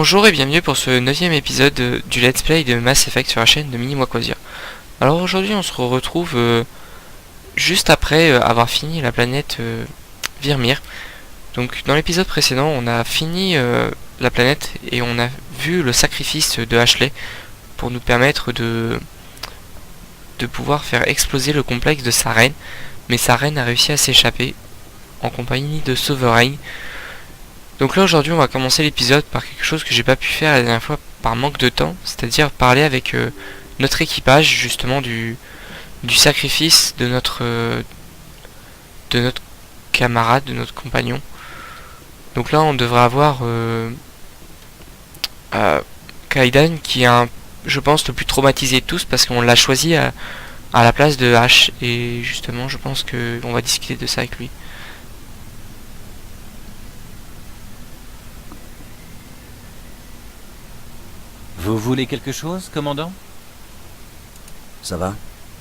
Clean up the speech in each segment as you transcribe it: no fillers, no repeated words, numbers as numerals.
Bonjour et bienvenue pour ce 9ème épisode du Let's Play de Mass Effect sur la chaîne de Mini Wakwazir. Alors aujourd'hui on se retrouve juste après avoir fini la planète Virmir. Donc dans l'épisode précédent on a fini la planète et on a vu le sacrifice de Ashley pour nous permettre de pouvoir faire exploser le complexe de Saren. Mais Saren a réussi à s'échapper en compagnie de Sovereign. Donc là aujourd'hui on va commencer l'épisode par quelque chose que j'ai pas pu faire la dernière fois par manque de temps, c'est-à-dire parler avec notre équipage justement du sacrifice de notre camarade, de notre compagnon. Donc là on devrait avoir Kaidan qui est je pense le plus traumatisé de tous parce qu'on l'a choisi à la place de Ash et justement je pense que on va discuter de ça avec lui. Vous voulez quelque chose, commandant? Ça va?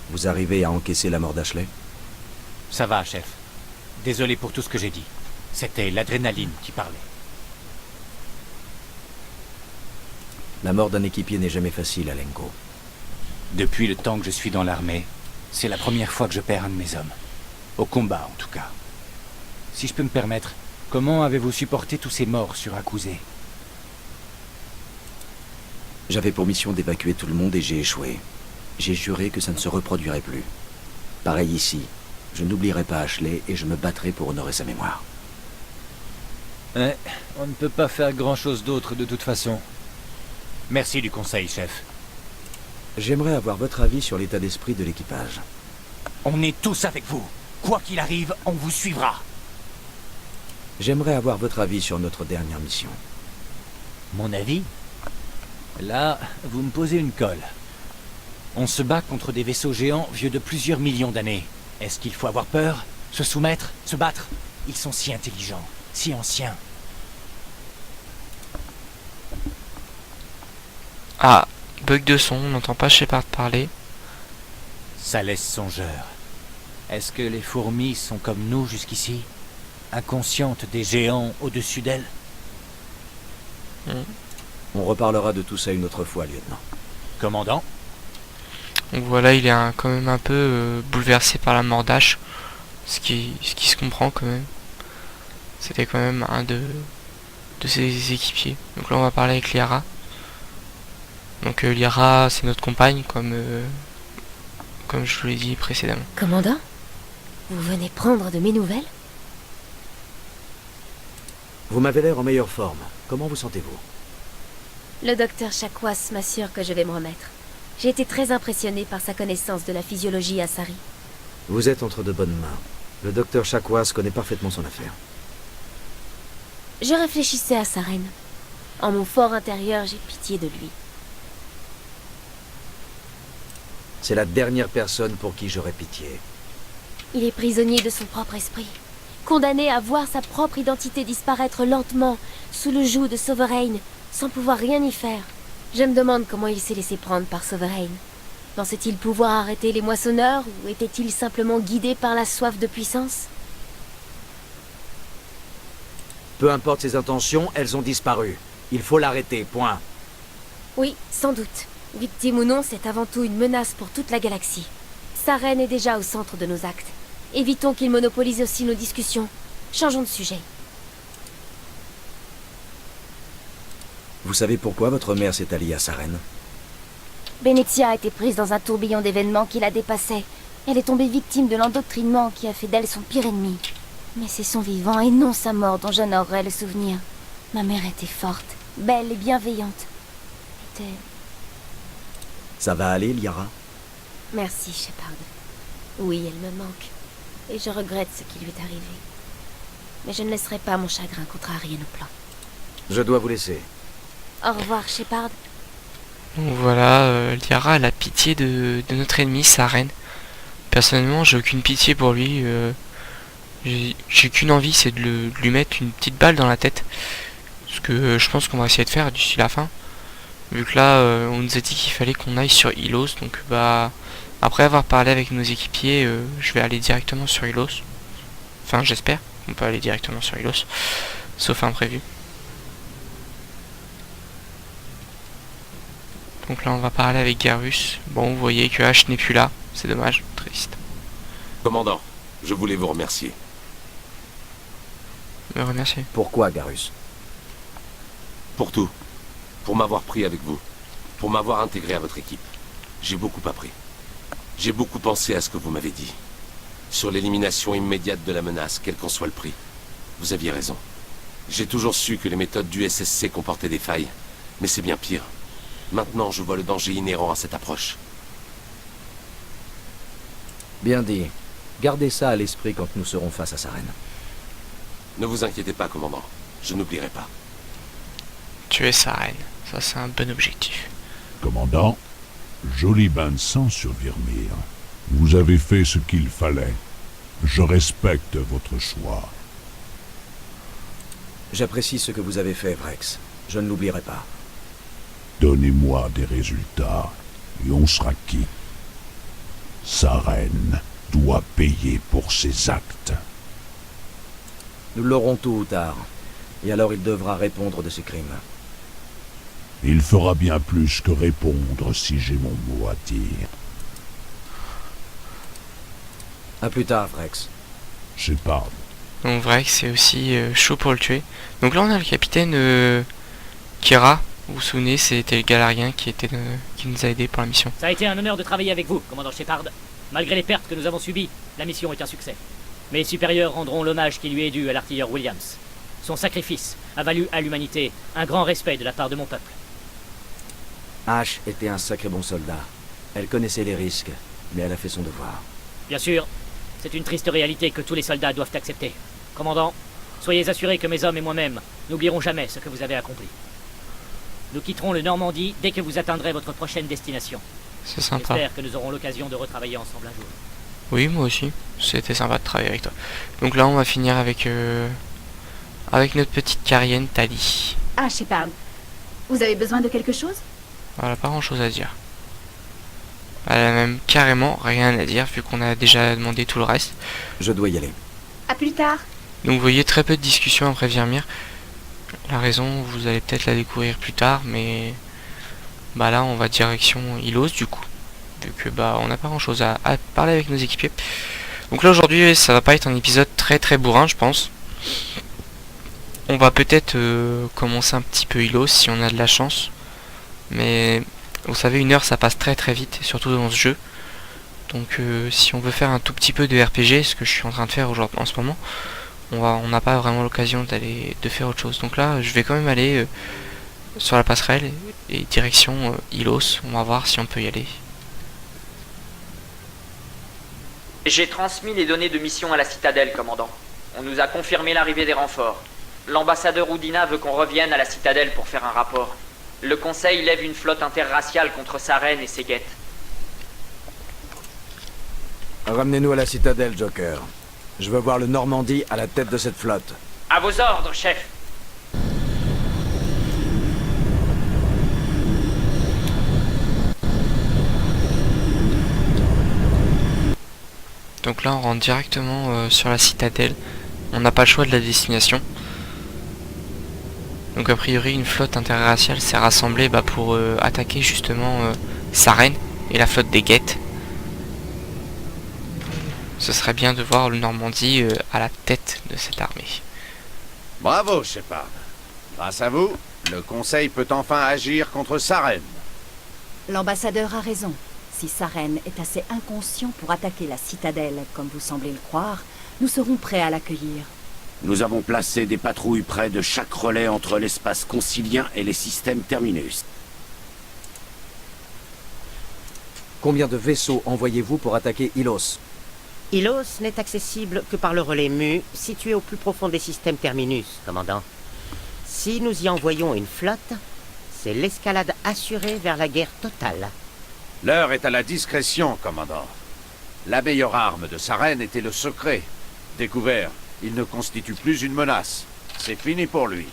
Vous arrivez à encaisser la mort d'Ashley? Ça va, chef. Désolé pour tout ce que j'ai dit. C'était l'adrénaline qui parlait. La mort d'un équipier n'est jamais facile, Alenko. Depuis le temps que je suis dans l'armée, c'est la première fois que je perds un de mes hommes. Au combat, en tout cas. Si je peux me permettre, comment avez-vous supporté tous ces morts sur Akuzé? J'avais pour mission d'évacuer tout le monde et j'ai échoué. J'ai juré que ça ne se reproduirait plus. Pareil ici. Je n'oublierai pas Ashley et je me battrai pour honorer sa mémoire. Ouais, on ne peut pas faire grand-chose d'autre de toute façon. Merci du conseil, chef. J'aimerais avoir votre avis sur l'état d'esprit de l'équipage. On est tous avec vous. Quoi qu'il arrive, on vous suivra. J'aimerais avoir votre avis sur notre dernière mission. Mon avis? Là, vous me posez une colle. On se bat contre des vaisseaux géants vieux de plusieurs millions d'années. Est-ce qu'il faut avoir peur? Se soumettre? Se battre? Ils sont si intelligents, si anciens. Ah, bug de son, on n'entend pas Shepard parler. Ça laisse songeur. Est-ce que les fourmis sont comme nous jusqu'ici? Inconscientes des géants au-dessus d'elles? On reparlera de tout ça une autre fois, lieutenant. Commandant? Donc voilà, il est quand même un peu bouleversé par la mort d'Ash, ce qui se comprend quand même. C'était quand même un de ses équipiers. Donc là on va parler avec Liara. Donc Liara c'est notre compagne comme je vous l'ai dit précédemment. Commandant, vous venez prendre de mes nouvelles? Vous m'avez l'air en meilleure forme. Comment vous sentez-vous? Le docteur Chakwas m'assure que je vais me remettre. J'ai été très impressionnée par sa connaissance de la physiologie à Sari. Vous êtes entre de bonnes mains. Le docteur Chakwas connaît parfaitement son affaire. Je réfléchissais à Saren. En mon fort intérieur, j'ai pitié de lui. C'est la dernière personne pour qui j'aurais pitié. Il est prisonnier de son propre esprit. Condamné à voir sa propre identité disparaître lentement sous le joug de Sovereign, sans pouvoir rien y faire. Je me demande comment il s'est laissé prendre par Sovereign. Pensait-il pouvoir arrêter les moissonneurs ou était-il simplement guidé par la soif de puissance? Peu importe ses intentions, elles ont disparu. Il faut l'arrêter, point. Oui, sans doute. Victime ou non, c'est avant tout une menace pour toute la galaxie. Saren est déjà au centre de nos actes. Évitons qu'il monopolise aussi nos discussions. Changeons de sujet. Vous savez pourquoi votre mère s'est alliée à Saren? Benezia a été prise dans un tourbillon d'événements qui la dépassait. Elle est tombée victime de l'endoctrinement qui a fait d'elle son pire ennemi. Mais c'est son vivant et non sa mort dont j'honorerai le souvenir. Ma mère était forte, belle et bienveillante. Ça va aller, Liara? Merci, Shepard. Oui, elle me manque. Et je regrette ce qui lui est arrivé. Mais je ne laisserai pas mon chagrin contrarier nos plans. Je dois vous laisser. Au revoir, Shepard. Donc voilà, Liara elle a pitié de notre ennemi Saren. Personnellement j'ai aucune pitié pour lui. J'ai qu'une envie, c'est de lui mettre une petite balle dans la tête. Ce que je pense qu'on va essayer de faire d'ici la fin. Vu que là on nous a dit qu'il fallait qu'on aille sur Ilos. Donc bah après avoir parlé avec nos équipiers, je vais aller directement sur Ilos. Enfin j'espère qu'on peut aller directement sur Ilos. Sauf imprévu. Donc là on va parler avec Garus. Bon, vous voyez que Ash n'est plus là, c'est dommage, triste. Commandant, je voulais vous remercier. Me remercier. Pourquoi, Garus? Pour tout. Pour m'avoir pris avec vous. Pour m'avoir intégré à votre équipe. J'ai beaucoup appris. J'ai beaucoup pensé à ce que vous m'avez dit. Sur l'élimination immédiate de la menace, quel qu'en soit le prix. Vous aviez raison. J'ai toujours su que les méthodes du SSC comportaient des failles. Mais c'est bien pire. Maintenant, je vois le danger inhérent à cette approche. Bien dit. Gardez ça à l'esprit quand nous serons face à Sarene. Ne vous inquiétez pas, commandant. Je n'oublierai pas. Tuer sa reine, ça c'est un bon objectif. Commandant, joli bain de sang sur Virmir. Vous avez fait ce qu'il fallait. Je respecte votre choix. J'apprécie ce que vous avez fait, Vrex. Je ne l'oublierai pas. Donnez-moi des résultats, et on sera quitte. Sarene doit payer pour ses actes. Nous l'aurons tôt ou tard. Et alors il devra répondre de ses crimes. Il fera bien plus que répondre si j'ai mon mot à dire. À plus tard, Vrex. Shepard, Donc vrai que c'est aussi chaud pour le tuer. Donc là on a le capitaine Kira. Vous vous souvenez, c'était le Galarien qui nous a aidés pour la mission. Ça a été un honneur de travailler avec vous, commandant Shepard. Malgré les pertes que nous avons subies, la mission est un succès. Mes supérieurs rendront l'hommage qui lui est dû à l'artilleur Williams. Son sacrifice a valu à l'humanité un grand respect de la part de mon peuple. Ash était un sacré bon soldat. Elle connaissait les risques, mais elle a fait son devoir. Bien sûr, c'est une triste réalité que tous les soldats doivent accepter. Commandant, soyez assurés que mes hommes et moi-même n'oublierons jamais ce que vous avez accompli. Nous quitterons le Normandie dès que vous atteindrez votre prochaine destination. C'est sympa. J'espère que nous aurons l'occasion de retravailler ensemble un jour. Oui, moi aussi. C'était sympa de travailler avec toi. Donc là on va finir avec notre petite Carienne Tali. Ah, Shepard. Vous avez besoin de quelque chose? Voilà, pas grand chose à dire. Elle a même carrément rien à dire vu qu'on a déjà demandé tout le reste. Je dois y aller. À plus tard. Donc vous voyez très peu de discussions après Virmir. La raison, vous allez peut-être la découvrir plus tard, mais bah là on va direction Ilos du coup. Vu que bah on n'a pas grand chose à parler avec nos équipiers. Donc là aujourd'hui ça va pas être un épisode très bourrin je pense. On va peut-être commencer un petit peu Ilos si on a de la chance. Mais vous savez, 1 heure ça passe très vite, surtout dans ce jeu. Donc si on veut faire un tout petit peu de RPG, ce que je suis en train de faire aujourd'hui en ce moment, on n'a pas vraiment l'occasion de faire autre chose. Donc là je vais quand même aller sur la passerelle et direction Ilos. On va voir si on peut y aller. J'ai transmis les données de mission à la citadelle, commandant. On nous a confirmé l'arrivée des renforts. L'ambassadeur Udina veut qu'on revienne à la citadelle pour faire un rapport. Le Conseil lève une flotte interraciale contre Sarene et ses guettes. Ramenez-nous à la citadelle, Joker. Je veux voir le Normandie à la tête de cette flotte. À vos ordres, chef. Donc là on rentre directement sur la citadelle. On n'a pas le choix de la destination. Donc a priori une flotte interraciale s'est rassemblée pour attaquer justement Sarene et la flotte des guettes. Ce serait bien de voir le Normandie à la tête de cette armée. Bravo, Shepard. Grâce à vous, le Conseil peut enfin agir contre Sarene. L'ambassadeur a raison. Si Sarene est assez inconscient pour attaquer la citadelle, comme vous semblez le croire, nous serons prêts à l'accueillir. Nous avons placé des patrouilles près de chaque relais entre l'espace concilien et les systèmes terminus. Combien de vaisseaux envoyez-vous pour attaquer Ilos? Ilos n'est accessible que par le relais Mu, situé au plus profond des systèmes terminus, commandant. Si nous y envoyons une flotte, c'est l'escalade assurée vers la guerre totale. L'heure est à la discrétion, commandant. La meilleure arme de Sarene était le secret. Découvert, il ne constitue plus une menace. C'est fini pour lui.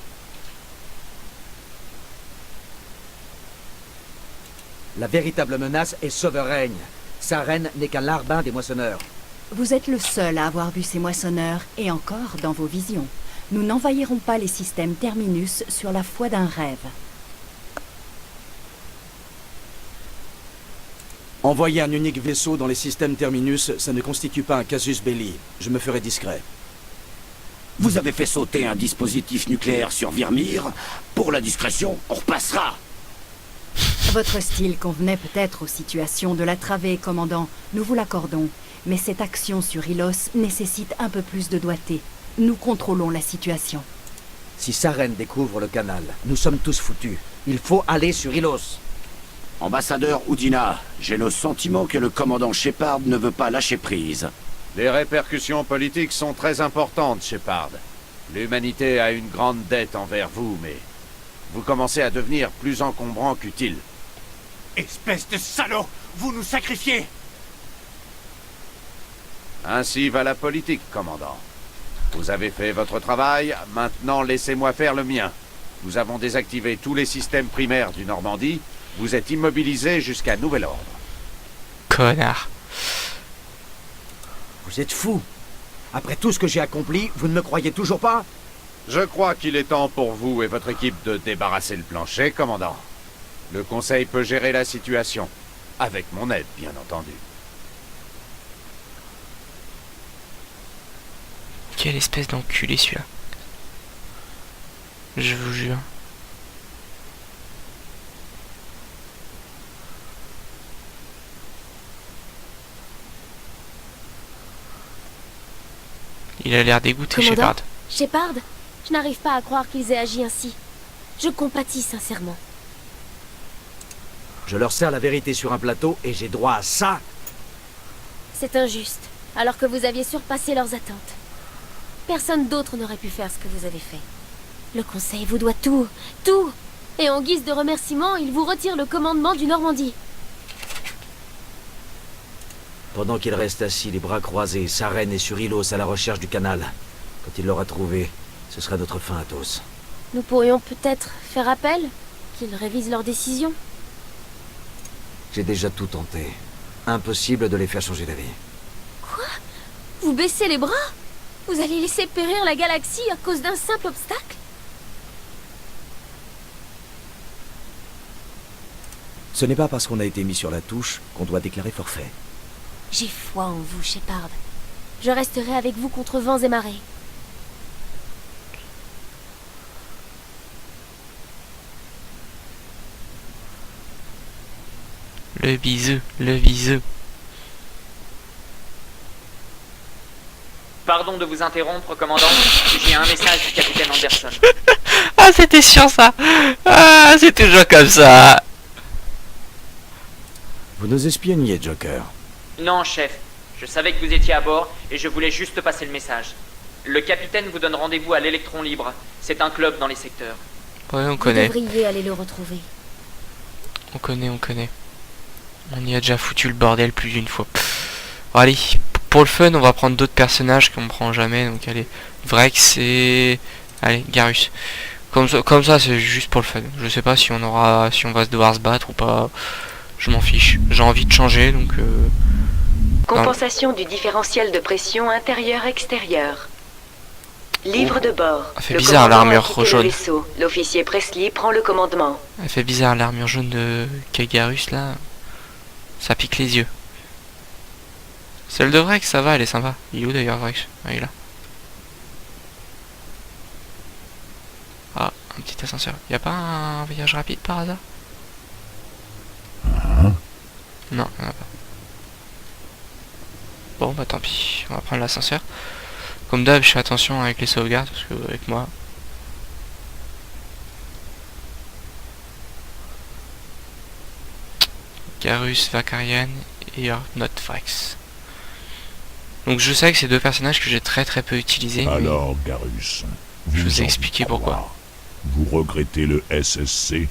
La véritable menace est Sovereign. Sarene n'est qu'un larbin des moissonneurs. Vous êtes le seul à avoir vu ces moissonneurs, et encore dans vos visions. Nous n'envahirons pas les systèmes terminus sur la foi d'un rêve. Envoyer un unique vaisseau dans les systèmes Terminus, ça ne constitue pas un casus belli. Je me ferai discret. Vous avez fait sauter un dispositif nucléaire sur Virmir. Pour la discrétion, on repassera. Votre style convenait peut-être aux situations de la travée, commandant. Nous vous l'accordons. Mais cette action sur Ilos nécessite un peu plus de doigté. Nous contrôlons la situation. Si Sarene découvre le canal, nous sommes tous foutus. Il faut aller sur Ilos. Ambassadeur Udina, j'ai le sentiment que le commandant Shepard ne veut pas lâcher prise. Les répercussions politiques sont très importantes, Shepard. L'humanité a une grande dette envers vous, mais vous commencez à devenir plus encombrant qu'utile. Espèce de salaud! Vous nous sacrifiez! Ainsi va la politique, commandant. Vous avez fait votre travail, maintenant laissez-moi faire le mien. Nous avons désactivé tous les systèmes primaires du Normandie. Vous êtes immobilisé jusqu'à nouvel ordre. Connard. Vous êtes fous. Après tout ce que j'ai accompli, vous ne me croyez toujours pas? Je crois qu'il est temps pour vous et votre équipe de débarrasser le plancher, commandant. Le Conseil peut gérer la situation. Avec mon aide, bien entendu. Quelle espèce d'enculé celui-là. Je vous jure. Il a l'air dégoûté, Commandant, Shepard. Shepard, je n'arrive pas à croire qu'ils aient agi ainsi. Je compatis sincèrement. Je leur sers la vérité sur un plateau et j'ai droit à ça. C'est injuste, alors que vous aviez surpassé leurs attentes. Personne d'autre n'aurait pu faire ce que vous avez fait. Le Conseil vous doit tout, tout. Et en guise de remerciement, il vous retire le commandement du Normandie. Pendant qu'il reste assis, les bras croisés, Sarene est sur Ilos à la recherche du canal. Quand il l'aura trouvé, ce sera notre fin à tous. Nous pourrions peut-être faire appel, qu'ils révisent leur décision. J'ai déjà tout tenté. Impossible de les faire changer d'avis. Quoi? Vous baissez les bras? Vous allez laisser périr la galaxie à cause d'un simple obstacle? Ce n'est pas parce qu'on a été mis sur la touche qu'on doit déclarer forfait. J'ai foi en vous, Shepard. Je resterai avec vous contre vents et marées. Le bisou, le bisou. Pardon de vous interrompre, commandant. J'ai un message du capitaine Anderson. Ah, c'était chiant ça. Ah, c'est toujours comme ça. Vous nous espionniez, Joker. Non, chef. Je savais que vous étiez à bord et je voulais juste passer le message. Le capitaine vous donne rendez-vous à l'Électron Libre. C'est un club dans les secteurs. Ouais, on connaît. Vous devriez aller le retrouver. On connaît, on connaît. On y a déjà foutu le bordel plus d'une fois. Bon, allez, pour le fun, on va prendre d'autres personnages qu'on prend jamais. Donc allez, Vrex et... Allez, Garrus. Comme ça, c'est juste pour le fun. Je sais pas si on aura, si on va devoir se battre ou pas. Je m'en fiche. J'ai envie de changer, donc... Compensation du différentiel de pression intérieur-extérieur. Livre de bord. Elle fait bizarre l'armure jaune. L'officier Presley prend le commandement. Elle fait bizarre l'armure jaune de Kagarus là. Ça pique les yeux. Celle de Vrex, ça va, elle est sympa. Il est où d'ailleurs Vrex? Ah, il est là. Ah, un petit ascenseur. Y a pas un voyage rapide par hasard? Non, il y en a pas. Bon bah tant pis, on va prendre l'ascenseur. Comme d'hab, je fais attention avec les sauvegardes parce que avec moi. Garrus, Vakarian et Not Vrex. Donc je sais que c'est deux personnages que j'ai très peu utilisés. Alors Garrus, je vous ai expliqué pourquoi. Vous regrettez le SSC?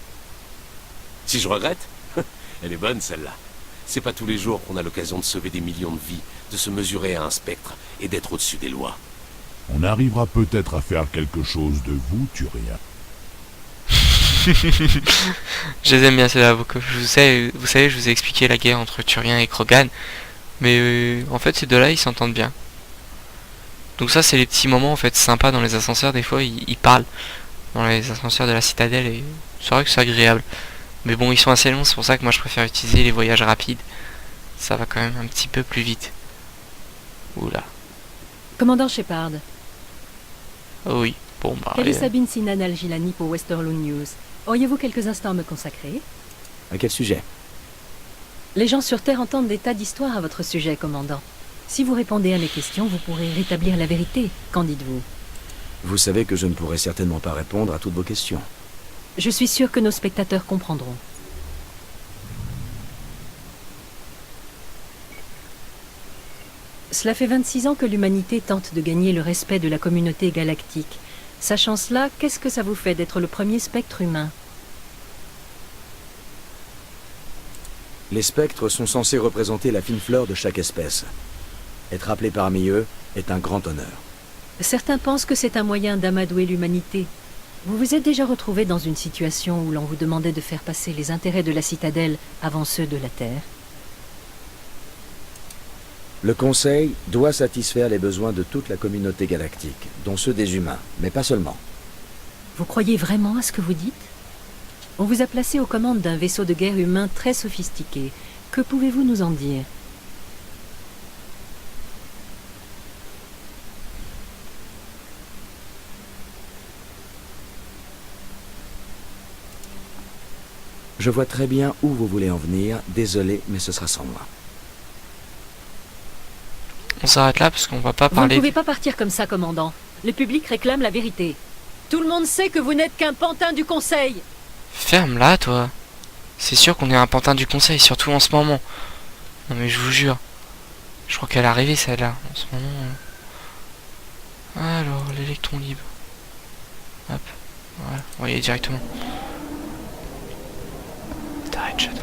Si je regrette? Elle est bonne celle-là. C'est pas tous les jours qu'on a l'occasion de sauver des millions de vies, de se mesurer à un spectre et d'être au-dessus des lois. On arrivera peut-être à faire quelque chose de vous, Turia. Je les aime bien ceux-là. Vous savez, je vous ai expliqué la guerre entre Turien et Krogan. Mais en fait, ces deux-là, ils s'entendent bien. Donc ça, c'est les petits moments en fait sympas dans les ascenseurs. Des fois, ils parlent dans les ascenseurs de la citadelle et c'est vrai que c'est agréable. Mais bon, ils sont assez longs, c'est pour ça que moi je préfère utiliser les voyages rapides. ça va quand même un petit peu plus vite. Oula. Commandant Shepard, Oh oui, bon bah... quelle est Sabine Sinan Al-Gilani pour Westerlo News? Auriez-vous quelques instants à me consacrer? À quel sujet? Les gens sur Terre entendent des tas d'histoires à votre sujet, commandant. Si vous répondez à mes questions, vous pourrez rétablir la vérité. Qu'en dites-vous? Vous savez que je ne pourrai certainement pas répondre à toutes vos questions. Je suis sûr que nos spectateurs comprendront. Cela fait 26 ans que l'humanité tente de gagner le respect de la communauté galactique. Sachant cela, qu'est-ce que ça vous fait d'être le premier spectre humain? Les spectres sont censés représenter la fine fleur de chaque espèce. Être appelé parmi eux est un grand honneur. Certains pensent que c'est un moyen d'amadouer l'humanité. Vous vous êtes déjà retrouvé dans une situation où l'on vous demandait de faire passer les intérêts de la citadelle avant ceux de la Terre? Le Conseil doit satisfaire les besoins de toute la communauté galactique, dont ceux des humains, mais pas seulement. Vous croyez vraiment à ce que vous dites? On vous a placé aux commandes d'un vaisseau de guerre humain très sophistiqué. Que pouvez-vous nous en dire? Je vois très bien où vous voulez en venir. Désolé, mais ce sera sans moi. On s'arrête là parce qu'on va pas Vous parler... ne pouvez pas partir comme ça, commandant. Le public réclame la vérité. Tout le monde sait que vous n'êtes qu'un pantin du Conseil. Ferme-la, toi. C'est sûr qu'on est un pantin du Conseil, surtout en ce moment. Non mais je vous jure. Je crois qu'elle est arrivée celle-là, en ce moment. Alors, l'électron libre. Hop. Voilà, on va y aller directement. T'arrêtes, Shadow.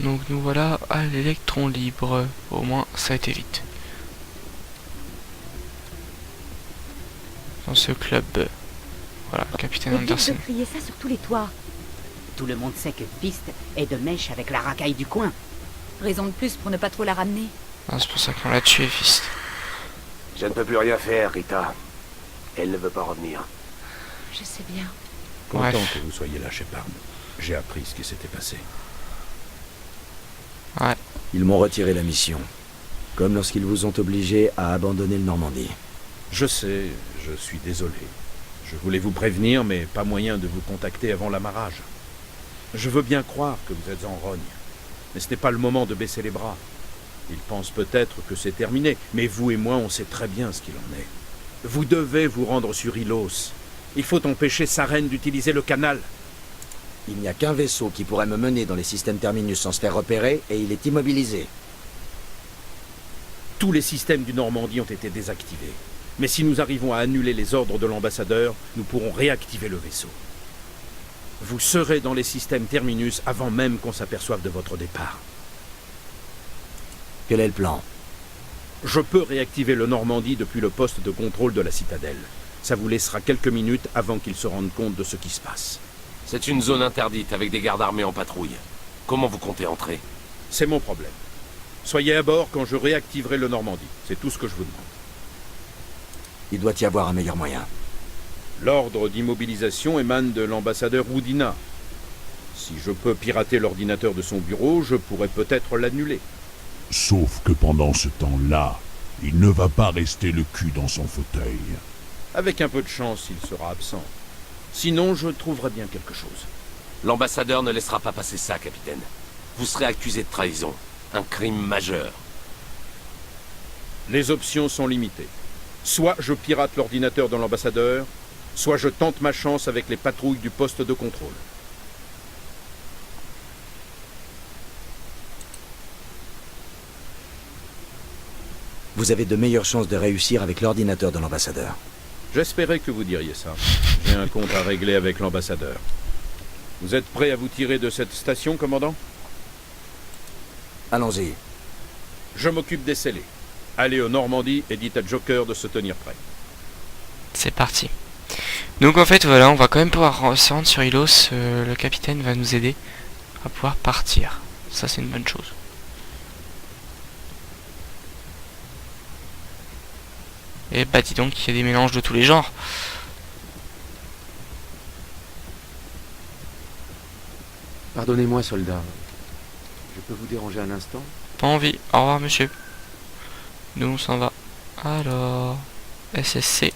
Donc nous voilà à l'électron libre. Au moins ça a été vite. Dans ce club. Voilà, capitaine Anderson. De crier ça sur tous les toits. Tout le monde sait que Fist est de mèche avec la racaille du coin. Raison de plus pour ne pas trop la ramener. Ah, c'est pour ça qu'on l'a tué, fils. Je ne peux plus rien faire, Rita. Elle ne veut pas revenir. Je sais bien. Content Bref. que vous soyez là, Shepard. J'ai appris ce qui s'était passé. Ouais. Ils m'ont retiré la mission. Comme lorsqu'ils vous ont obligé à abandonner le Normandie. Je sais, je suis désolé. Je voulais vous prévenir, mais pas moyen de vous contacter avant l'amarrage. Je veux bien croire que vous êtes en rogne, mais ce n'est pas le moment de baisser les bras. Ils pensent peut-être que c'est terminé, mais vous et moi, on sait très bien ce qu'il en est. Vous devez vous rendre sur Ilos. Il faut empêcher Saren d'utiliser le canal. Il n'y a qu'un vaisseau qui pourrait me mener dans les systèmes terminus sans se faire repérer, et il est immobilisé. Tous les systèmes du Normandie ont été désactivés. Mais si nous arrivons à annuler les ordres de l'ambassadeur, nous pourrons réactiver le vaisseau. Vous serez dans les systèmes terminus avant même qu'on s'aperçoive de votre départ. Quel est le plan? Je peux réactiver le Normandie depuis le poste de contrôle de la citadelle. Ça vous laissera quelques minutes avant qu'ils se rendent compte de ce qui se passe. C'est une zone interdite avec des gardes armés en patrouille. Comment vous comptez entrer? C'est mon problème. Soyez à bord quand je réactiverai le Normandie. C'est tout ce que je vous demande. Il doit y avoir un meilleur moyen. L'ordre d'immobilisation émane de l'ambassadeur Woodina. Si je peux pirater l'ordinateur de son bureau, je pourrais peut-être l'annuler. Sauf que pendant ce temps-là, il ne va pas rester le cul dans son fauteuil. Avec un peu de chance, il sera absent. Sinon, je trouverai bien quelque chose. L'ambassadeur ne laissera pas passer ça, capitaine. Vous serez accusé de trahison. Un crime majeur. Les options sont limitées. Soit je pirate l'ordinateur de l'ambassadeur, soit je tente ma chance avec les patrouilles du poste de contrôle. Vous avez de meilleures chances de réussir avec l'ordinateur de l'ambassadeur. J'espérais que vous diriez ça. J'ai un compte à régler avec l'ambassadeur. Vous êtes prêt à vous tirer de cette station, commandant? Allons-y. Je m'occupe des scellés. Allez au Normandie et dites à Joker de se tenir prêt. C'est parti. Donc en fait voilà, on va quand même pouvoir se rendre sur Ilos. Le capitaine va nous aider à pouvoir partir. Ça c'est une bonne chose. Et bah dis donc, il y a des mélanges de tous les genres. Pardonnez-moi, soldat. Je peux vous déranger un instant? Pas envie. Au revoir, monsieur. Nous, on s'en va. Alors... SSC.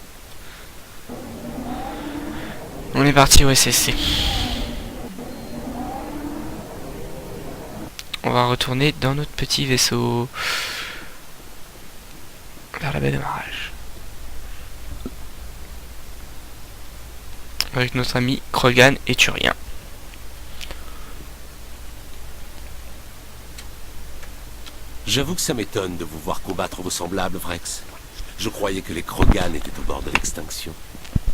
On est parti au SSC. On va retourner dans notre petit vaisseau. Vers la baie d'amarrage. Avec notre ami Krogan et Turien. J'avoue que ça m'étonne de vous voir combattre vos semblables, Vrex. Je croyais que les Krogan étaient au bord de l'extinction.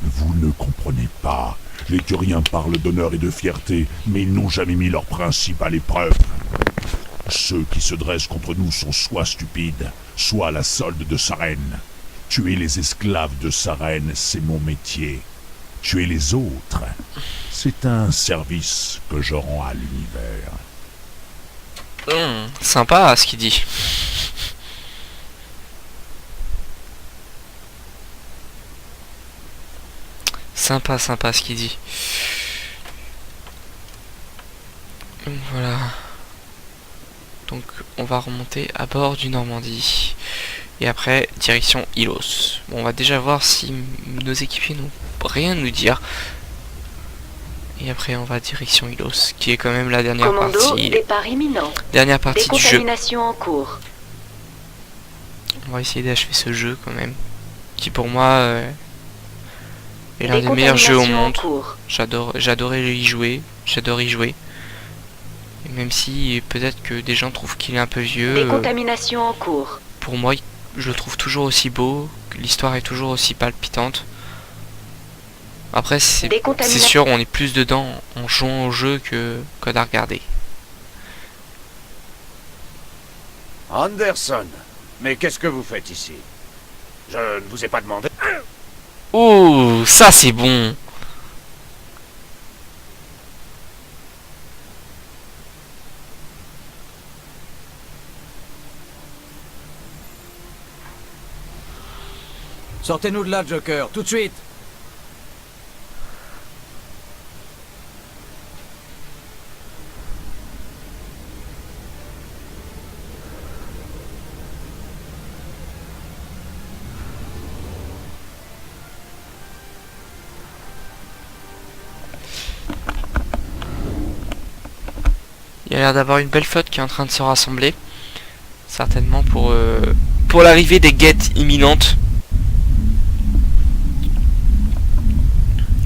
Vous ne comprenez pas. Les Turiens parlent d'honneur et de fierté, mais ils n'ont jamais mis leurs principes à l'épreuve. Ceux qui se dressent contre nous sont soit stupides, soit à la solde de sa reine. Tuer les esclaves de sa reine, c'est mon métier. Tuer les autres, c'est un service que je rends à l'univers. Sympa ce qu'il dit. Sympa ce qu'il dit. Donc voilà. Donc on va remonter à bord du Normandie. Et après, direction Ilos. Bon, on va déjà voir si nos équipiers n'ont rien à nous dire. Et après, on va direction Ilos, qui est quand même la dernière partie. Départ imminent. Dernière partie du jeu. Décontamination en cours. On va essayer d'achever ce jeu quand même. Qui pour moi est l'un des meilleurs jeux au monde. J'adorais y jouer. J'adore y jouer. Et même si peut-être que des gens trouvent qu'il est un peu vieux. Décontamination en cours. Pour moi, je le trouve toujours aussi beau. L'histoire est toujours aussi palpitante. Après, c'est sûr, on est plus dedans en jouant au jeu que d'à regarder. Anderson, mais qu'est-ce que vous faites ici? Je ne vous ai pas demandé. Oh, ça c'est bon. Sortez-nous de là, Joker, tout de suite. Il y a l'air d'avoir une belle flotte qui est en train de se rassembler. Certainement pour l'arrivée des guettes imminentes.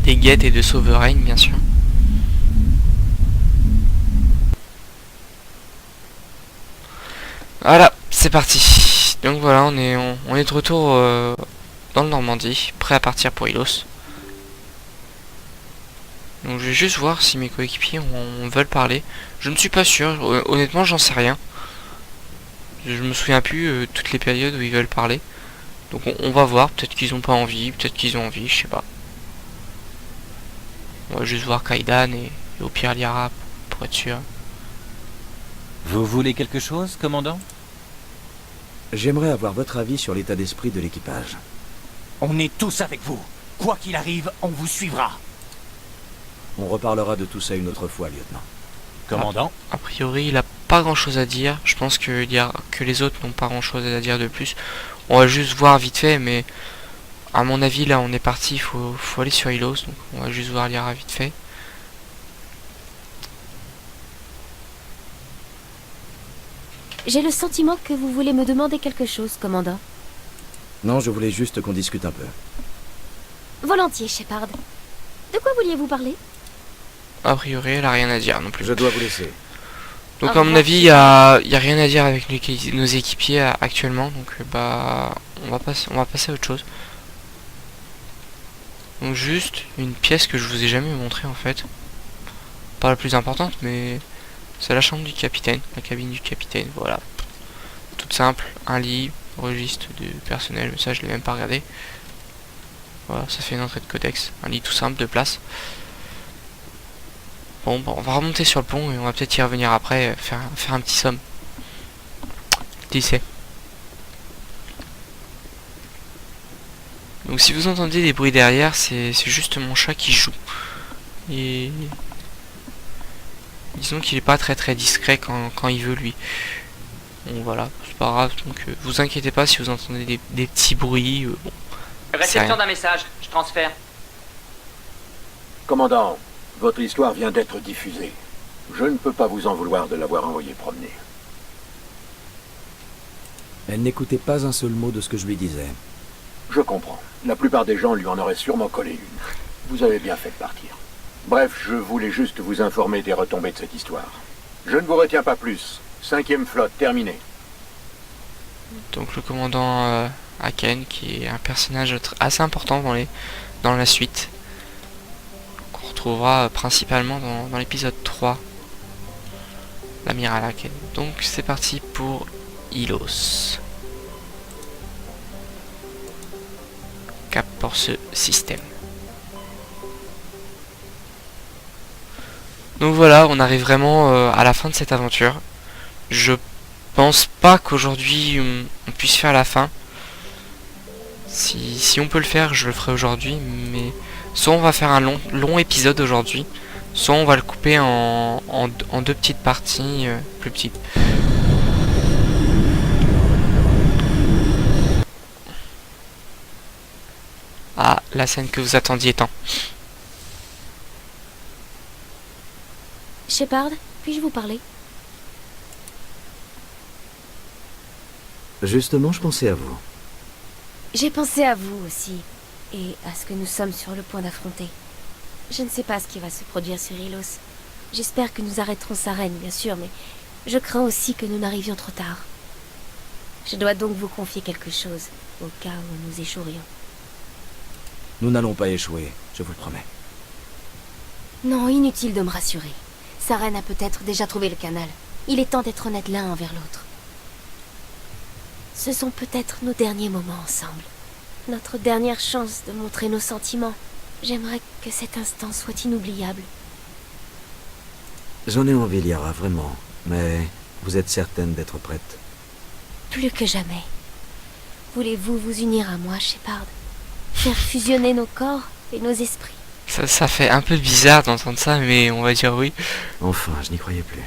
Des guettes et de Sovereign, bien sûr. Voilà, c'est parti. Donc voilà, on est de retour dans le Normandie, prêt à partir pour Ilos. Donc je vais juste voir si mes coéquipiers veulent parler. Je ne suis pas sûr, honnêtement j'en sais rien. Je me souviens plus toutes les périodes où ils veulent parler. Donc on va voir, peut-être qu'ils ont pas envie, peut-être qu'ils ont envie, je sais pas. On va juste voir Kaidan et au pire Liara pour être sûr. Vous voulez quelque chose, commandant? J'aimerais avoir votre avis sur l'état d'esprit de l'équipage. On est tous avec vous. Quoi qu'il arrive, on vous suivra. On reparlera de tout ça une autre fois, lieutenant. Commandant? A priori, il a pas grand chose à dire. Je pense que les autres n'ont pas grand chose à dire de plus. On va juste voir vite fait, mais à mon avis, là, on est parti. Faut aller sur Ilos, donc on va juste voir Liara vite fait. J'ai le sentiment que vous voulez me demander quelque chose, commandant. Non, je voulais juste qu'on discute un peu. Volontiers, Shepard. De quoi vouliez-vous parler? A priori, elle a rien à dire non plus. Je dois vous laisser. Donc à mon avis, il y a rien à dire avec nos équipiers actuellement. Donc bah, on va passer à autre chose. Donc juste une pièce que je vous ai jamais montrée en fait. Pas la plus importante, mais c'est la chambre du capitaine, la cabine du capitaine. Voilà, toute simple, un lit, registre du personnel. Mais ça, je l'ai même pas regardé. Voilà, ça fait une entrée de codex, un lit tout simple de place. Bon, on va remonter sur le pont et on va peut-être y revenir après, faire un petit somme. Qui sait. Donc si vous entendez des bruits derrière, c'est juste mon chat qui joue. Et disons qu'il est pas très discret quand il veut lui. Bon voilà, c'est pas grave, donc vous inquiétez pas si vous entendez des petits bruits. Bon, Réception d'un message, je transfère. Commandant, votre histoire vient d'être diffusée. Je ne peux pas vous en vouloir de l'avoir envoyé promener. Elle n'écoutait pas un seul mot de ce que je lui disais. Je comprends. La plupart des gens lui en auraient sûrement collé une. Vous avez bien fait de partir. Bref, je voulais juste vous informer des retombées de cette histoire. Je ne vous retiens pas plus. 5e flotte, terminée. Donc le commandant Haken, qui est un personnage assez important dans la suite, qu'on retrouvera principalement dans l'épisode 3, l'amiral Haken. Donc c'est parti pour Ilos. Cap pour ce système. Donc voilà, on arrive vraiment à la fin de cette aventure. Je pense pas qu'aujourd'hui on puisse faire la fin. Si on peut le faire, je le ferai aujourd'hui, mais soit on va faire un long épisode aujourd'hui, soit on va le couper en 2 petites parties plus petites. Ah, la scène que vous attendiez tant. Shepard, puis-je vous parler? Justement, je pensais à vous. J'ai pensé à vous aussi, et à ce que nous sommes sur le point d'affronter. Je ne sais pas ce qui va se produire sur Ilos. J'espère que nous arrêterons Saren, bien sûr, mais je crains aussi que nous n'arrivions trop tard. Je dois donc vous confier quelque chose, au cas où nous échouerions. Nous n'allons pas échouer, je vous le promets. Non, inutile de me rassurer. Saren a peut-être déjà trouvé le canal. Il est temps d'être honnêtes l'un envers l'autre. Ce sont peut-être nos derniers moments ensemble. Notre dernière chance de montrer nos sentiments. J'aimerais que cet instant soit inoubliable. J'en ai envie, Liara, vraiment. Mais vous êtes certaine d'être prête? Plus que jamais. Voulez-vous vous unir à moi, Shepard? Faire fusionner nos corps et nos esprits? Ça fait un peu bizarre d'entendre ça, mais on va dire oui. Enfin, je n'y croyais plus.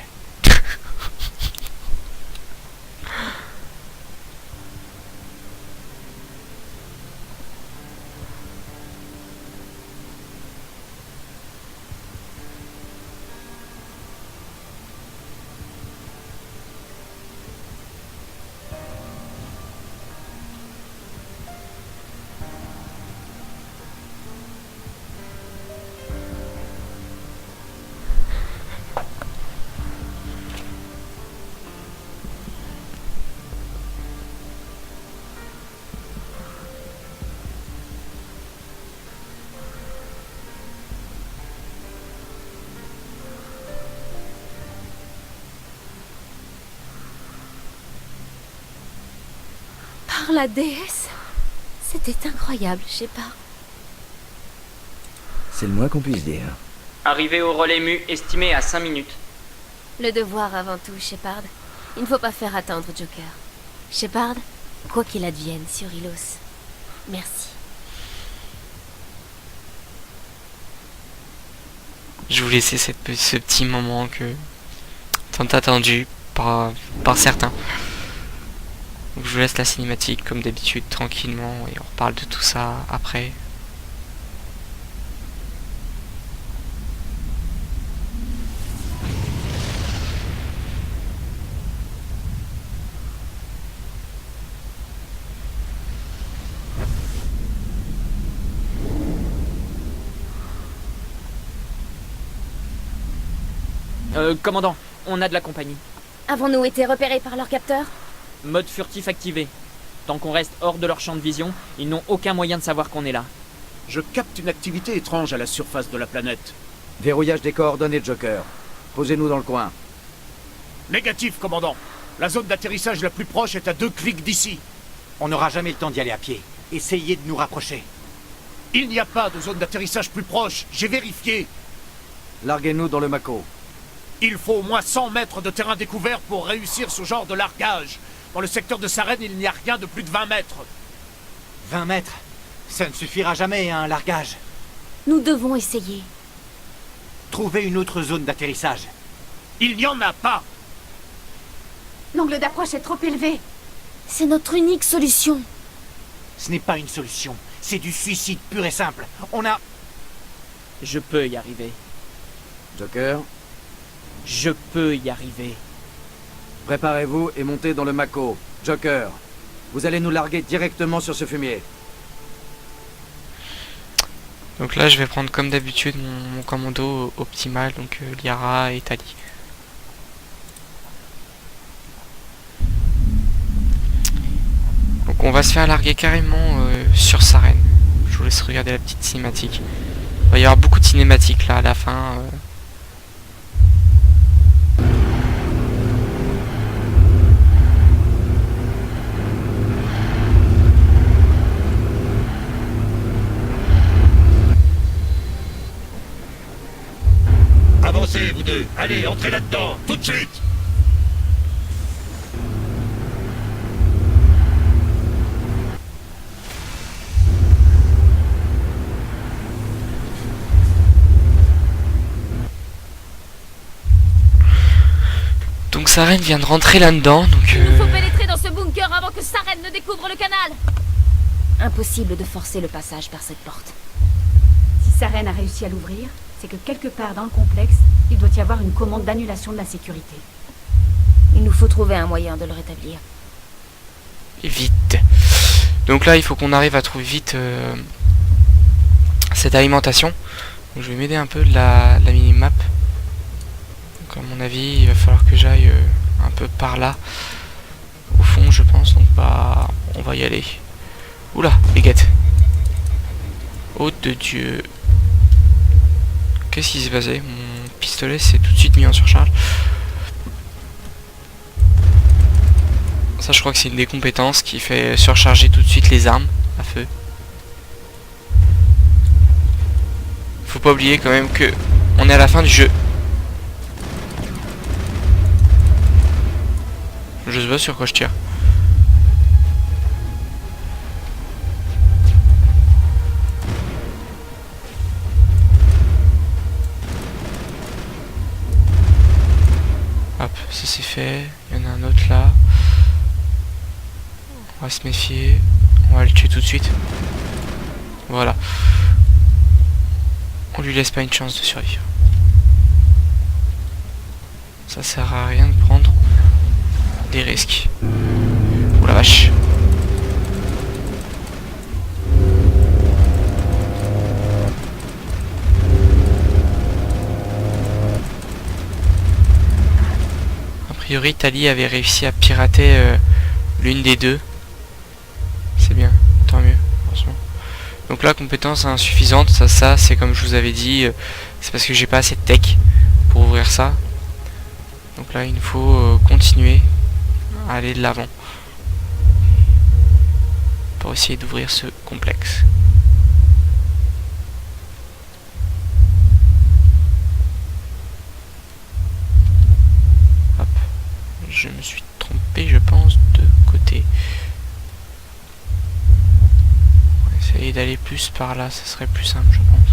Par la déesse? C'était incroyable, Shepard. C'est le moins qu'on puisse dire. Arrivé au relais mu, estimé à 5 minutes. Le devoir avant tout, Shepard. Il ne faut pas faire attendre Joker. Shepard, quoi qu'il advienne sur Ilos, merci. Je vous laisser ce petit moment que tant attendu par certains. Donc je vous laisse la cinématique comme d'habitude tranquillement et on reparle de tout ça après. Commandant, on a de la compagnie. Avons-nous été repérés par leur capteur? Mode furtif activé. Tant qu'on reste hors de leur champ de vision, ils n'ont aucun moyen de savoir qu'on est là. Je capte une activité étrange à la surface de la planète. Verrouillage des coordonnées, Joker. Posez-nous dans le coin. Négatif, commandant. La zone d'atterrissage la plus proche est à 2 clics d'ici. On n'aura jamais le temps d'y aller à pied. Essayez de nous rapprocher. Il n'y a pas de zone d'atterrissage plus proche. J'ai vérifié. Larguez-nous dans le Mako. Il faut au moins 100 mètres de terrain découvert pour réussir ce genre de largage. Dans le secteur de Saren, il n'y a rien de plus de 20 mètres. 20 mètres? Ça ne suffira jamais à un largage. Nous devons essayer. Trouvez une autre zone d'atterrissage. Il n'y en a pas. L'angle d'approche est trop élevé. C'est notre unique solution. Ce n'est pas une solution. C'est du suicide pur et simple. On a... Je peux y arriver. Joker, Je peux y arriver. préparez-vous et montez dans le Mako. Joker, vous allez nous larguer directement sur ce fumier. Donc là, je vais prendre comme d'habitude mon commando optimal, donc Liara et Tali. Donc on va se faire larguer carrément sur Saren. Je vous laisse regarder la petite cinématique. Il va y avoir beaucoup de cinématiques là à la fin. Avancez, vous deux. Allez, entrez là-dedans, tout de suite. Donc Saren vient de rentrer là-dedans, donc... Il nous faut pénétrer dans ce bunker avant que Saren ne découvre le canal. Impossible de forcer le passage par cette porte. Si Saren a réussi à l'ouvrir, c'est que quelque part dans le complexe, il doit y avoir une commande d'annulation de la sécurité. Il nous faut trouver un moyen de le rétablir. Et vite. Donc là, il faut qu'on arrive à trouver vite cette alimentation. Donc je vais m'aider un peu de la minimap. Donc à mon avis, il va falloir que j'aille un peu par là. Au fond, je pense. Donc bah, on va y aller. Oula, les guettes. Oh de Dieu. Qu'est-ce qui s'est passé? Mon pistolet s'est tout de suite mis en surcharge. Ça, je crois que c'est une des compétences qui fait surcharger tout de suite les armes à feu. Faut pas oublier quand même que on est à la fin du jeu. Je sais pas sur quoi je tire. Hop, ça c'est fait. Il y en a un autre là. On va se méfier. On va le tuer tout de suite. Voilà. On lui laisse pas une chance de survivre. Ça sert à rien de prendre des risques. Oh la vache. A priori, Tali avait réussi à pirater l'une des deux. C'est bien, tant mieux, franchement. Donc là, compétence insuffisante, ça c'est comme je vous avais dit, c'est parce que j'ai pas assez de tech pour ouvrir ça. Donc là, il nous faut continuer à aller de l'avant pour essayer d'ouvrir ce complexe. Hop, je me suis trompé, je pense, de côté. Essayer d'aller plus par là, ça serait plus simple, je pense.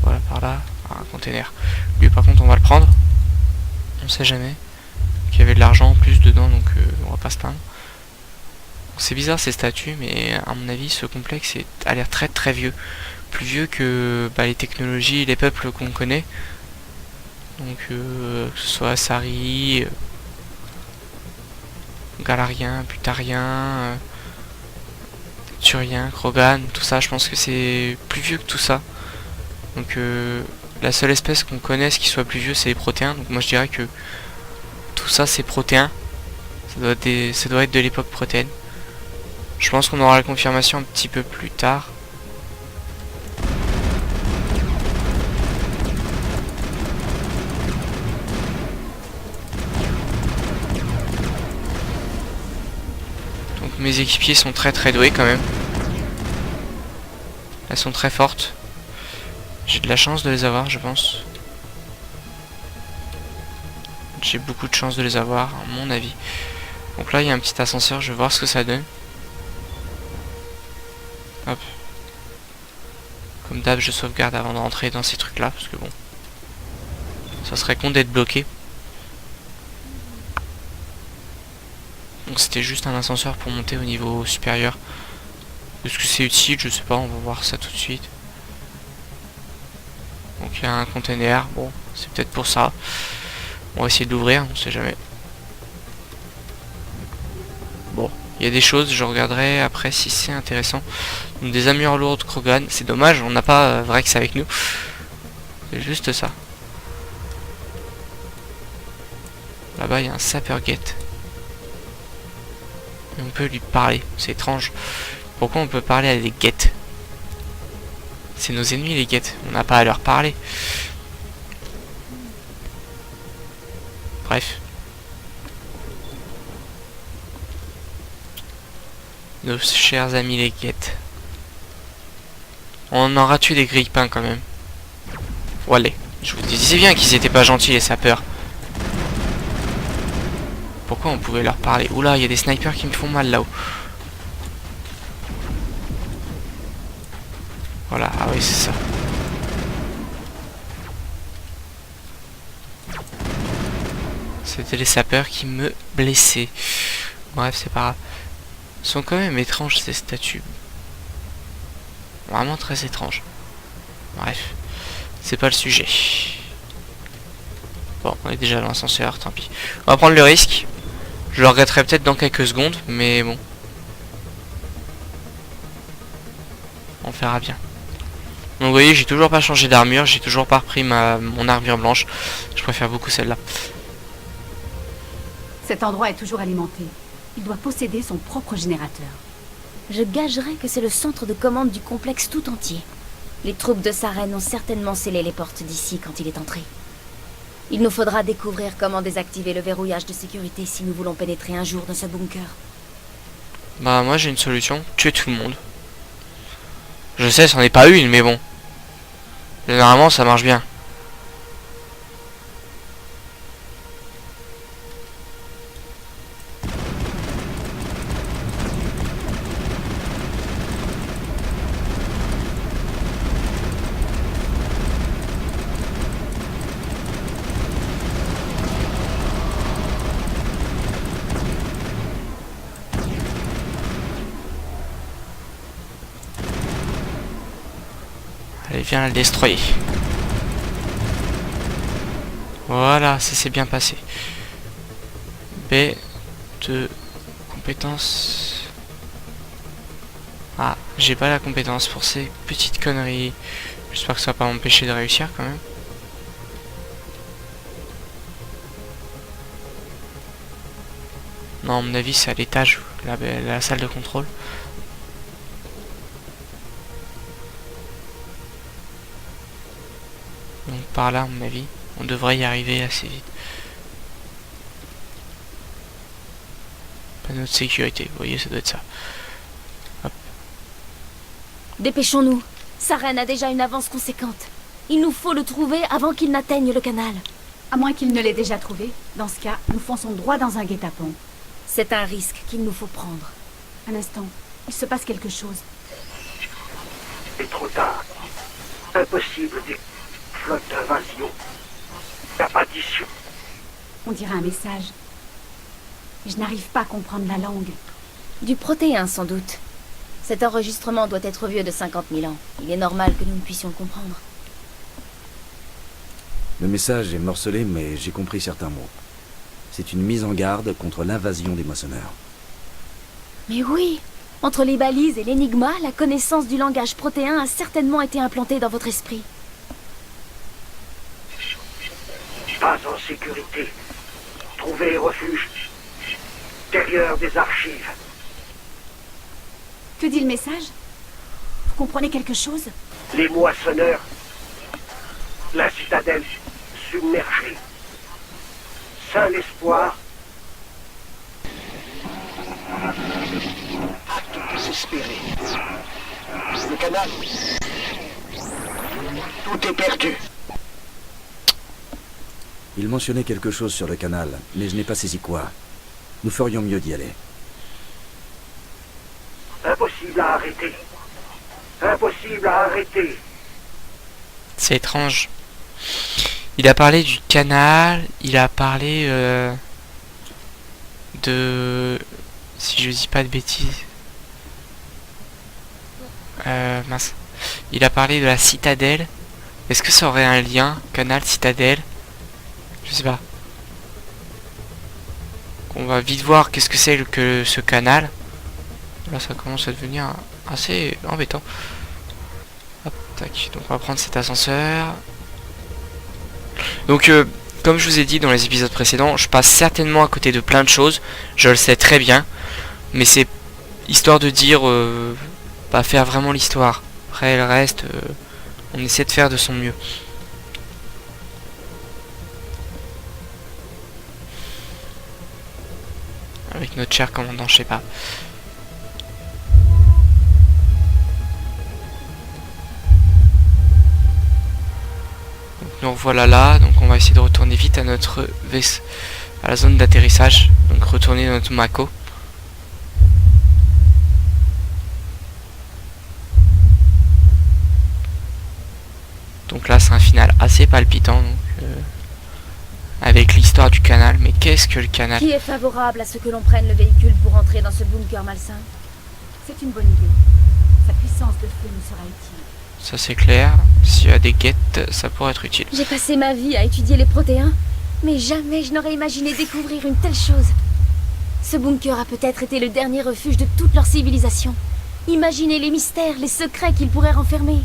Voilà, par là, un container. Lui, par contre, on va le prendre. On sait jamais. Il y avait de l'argent en plus dedans, donc on va pas se plaindre. C'est bizarre ces statues, mais à mon avis, ce complexe a l'air très très vieux. Plus vieux que les technologies et les peuples qu'on connaît. Donc, que ce soit Sari, Galarien, Putarien, Turien, Krogan, tout ça, je pense que c'est plus vieux que tout ça. Donc la seule espèce qu'on connaisse qui soit plus vieux, c'est les protéins. Donc moi je dirais que tout ça c'est protéin. Ça doit être de l'époque protéine. Je pense qu'on aura la confirmation un petit peu plus tard. Donc mes équipiers sont très très doués quand même. Elles sont très fortes. J'ai de la chance de les avoir, je pense. J'ai beaucoup de chance de les avoir, à mon avis. Donc là, il y a un petit ascenseur, je vais voir ce que ça donne. Hop. table, je sauvegarde avant de rentrer dans ces trucs là, parce que bon, ça serait con d'être bloqué. Donc c'était juste un ascenseur pour monter au niveau supérieur. Est-ce que c'est utile? Je sais pas, on va voir ça tout de suite. Donc il y a un container, bon, c'est peut-être pour ça. On va essayer de l'ouvrir, on sait jamais. Bon, il y a des choses, je regarderai après si c'est intéressant. Donc des armures lourdes Krogan, c'est dommage, on n'a pas Vrex avec nous. C'est juste ça. Là-bas, il y a un Sappergate. Et on peut lui parler, c'est étrange. Pourquoi on peut parler à des guettes? C'est nos ennemis les guettes, on n'a pas à leur parler. Bref. Nos chers amis les guettes. On en aura tué des grille-pains quand même. Allez, je vous disais bien qu'ils étaient pas gentils les sapeurs. Pourquoi on pouvait leur parler? Oula, il y a des snipers qui me font mal là-haut. Voilà, ah oui c'est ça. C'était les sapeurs qui me blessaient. Bref, c'est pas grave. Ils sont quand même étranges ces statues. Vraiment très étranges. Bref, c'est pas le sujet. Bon, on est déjà dans l'ascenseur, tant pis. On va prendre le risque. Je le regretterai peut-être dans quelques secondes, mais bon. On verra bien. Donc vous voyez, j'ai toujours pas changé d'armure, j'ai toujours pas repris mon armure blanche. Je préfère beaucoup celle-là. Cet endroit est toujours alimenté. Il doit posséder son propre générateur. Je gagerais que c'est le centre de commande du complexe tout entier. Les troupes de Saren ont certainement scellé les portes d'ici quand il est entré. Il nous faudra découvrir comment désactiver le verrouillage de sécurité si nous voulons pénétrer un jour dans ce bunker. Bah moi j'ai une solution, tuer tout le monde. Je sais, c'en est pas une, mais bon. Généralement ça marche bien. Allez, viens la destroyer. Voilà, ça s'est bien passé. B de compétences. Ah, j'ai pas la compétence pour ces petites conneries. J'espère que ça va pas m'empêcher de réussir quand même. Non, à mon avis, c'est à l'étage, la salle de contrôle. Donc par là, à mon avis, on devrait y arriver assez vite. Panneau de sécurité, vous voyez, ça doit être ça. Hop. Dépêchons-nous. Saren a déjà une avance conséquente. Il nous faut le trouver avant qu'il n'atteigne le canal. À moins qu'il ne l'ait déjà trouvé. Dans ce cas, nous fonçons droit dans un guet-apens. C'est un risque qu'il nous faut prendre. Un instant, il se passe quelque chose. C'est trop tard. Impossible. Des flottes d'invasion. La partition. On dirait un message. Mais je n'arrive pas à comprendre la langue. Du protéin, sans doute. Cet enregistrement doit être vieux de 50 000 ans. Il est normal que nous ne puissions le comprendre. Le message est morcelé, mais j'ai compris certains mots. C'est une mise en garde contre l'invasion des moissonneurs. Mais oui! Entre les balises et l'énigma, la connaissance du langage protéin a certainement été implantée dans votre esprit. Pas en sécurité. Trouvez refuge. Derrière des archives. Que dit le message? Vous comprenez quelque chose? Les moissonneurs. La citadelle submergée. Saint l'espoir. Acte désespéré. Le canal. Tout est perdu. Il mentionnait quelque chose sur le canal, mais je n'ai pas saisi quoi. Nous ferions mieux d'y aller. Impossible à arrêter. Impossible à arrêter. C'est étrange. Il a parlé du canal, il a parlé de... Si je dis pas de bêtises... mince. Il a parlé de la citadelle. Est-ce que ça aurait un lien? Canal, citadelle? Je sais pas. On va vite voir qu'est-ce que c'est que ce canal. Là ça commence à devenir assez embêtant. Hop, tac. Donc on va prendre cet ascenseur. Donc comme je vous ai dit dans les épisodes précédents, je passe certainement à côté de plein de choses. Je le sais très bien. Mais c'est histoire de dire pas faire vraiment l'histoire. Après le reste, on essaie de faire de son mieux. Avec notre cher commandant, je sais pas. Donc nous revoilà là, donc on va essayer de retourner vite à notre vaisseau, à la zone d'atterrissage. Donc retourner dans notre Mako. Donc là c'est un final assez palpitant. Donc, avec l'histoire du canal, mais qu'est-ce que le canal? Qui est favorable à ce que l'on prenne le véhicule pour entrer dans ce bunker malsain? C'est une bonne idée. Sa puissance de feu nous sera utile. Ça c'est clair, s'il y a des guettes, ça pourrait être utile. J'ai passé ma vie à étudier les protéins, mais jamais je n'aurais imaginé découvrir une telle chose. Ce bunker a peut-être été le dernier refuge de toute leur civilisation. Imaginez les mystères, les secrets qu'ils pourraient renfermer.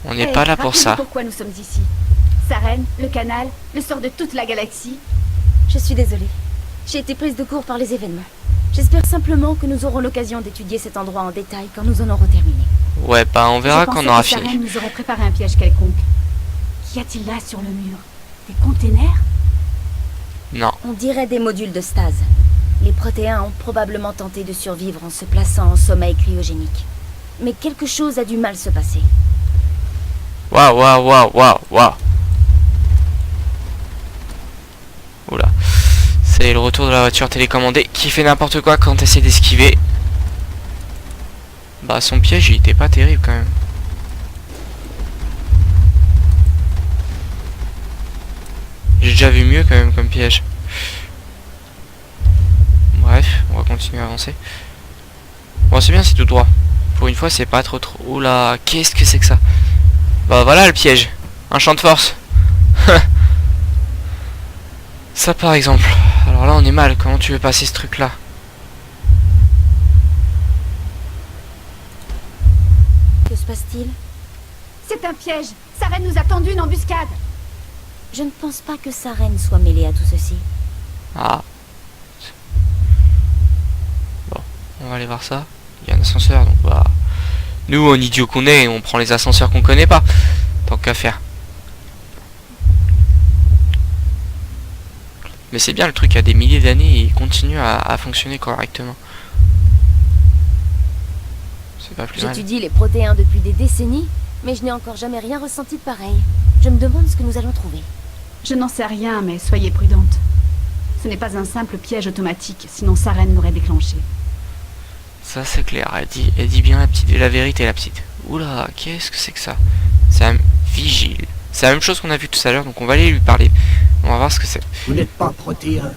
On n'est pas là pour ça. Pourquoi nous sommes ici? Saren, le canal, le sort de toute la galaxie. Je suis désolée. J'ai été prise de court par les événements. J'espère simplement que nous aurons l'occasion d'étudier cet endroit en détail quand nous en aurons terminé. Ouais, bah on verra quand on aura fini. Saren nous aurait préparé un piège quelconque. Qu'y a-t-il là sur le mur? Des containers? Non. On dirait des modules de stase. Les protéins ont probablement tenté de survivre en se plaçant en sommeil cryogénique. Mais quelque chose a du mal se passer. Waouh, waouh, waouh, waouh, waouh. Oula. C'est le retour de la voiture télécommandée qui fait n'importe quoi quand essaie d'esquiver. Bah son piège il était pas terrible quand même. J'ai déjà vu mieux quand même comme piège. Bref, on va continuer à avancer. Bon c'est bien, c'est tout droit. Pour une fois c'est pas trop. Oula, qu'est-ce que c'est que ça? Bah voilà le piège. Un champ de force. Ça par exemple. Alors là on est mal. Comment tu veux passer ce truc là? Que se passe-t-il? C'est un piège. Saren nous a tendu une embuscade. Je ne pense pas que Saren soit mêlée à tout ceci. Ah. Bon, on va aller voir ça. Il y a un ascenseur donc bah... Nous, en idiot qu'on est, on prend les ascenseurs qu'on connaît pas. Tant qu'à faire. Mais c'est bien le truc, il y a des milliers d'années et il continue à fonctionner correctement. C'est pas plus mal. J'étudie les protéins depuis des décennies, mais je n'ai encore jamais rien ressenti de pareil. Je me demande ce que nous allons trouver. Je n'en sais rien, mais soyez prudente. Ce n'est pas un simple piège automatique, sinon Saren l'aurait déclenché. Ça c'est clair, elle dit bien la vérité la petite. Oula, qu'est-ce que c'est que ça? C'est un vigile. C'est la même chose qu'on a vu tout à l'heure, donc on va aller lui parler. On va voir ce que c'est. Vous n'êtes pas protéin,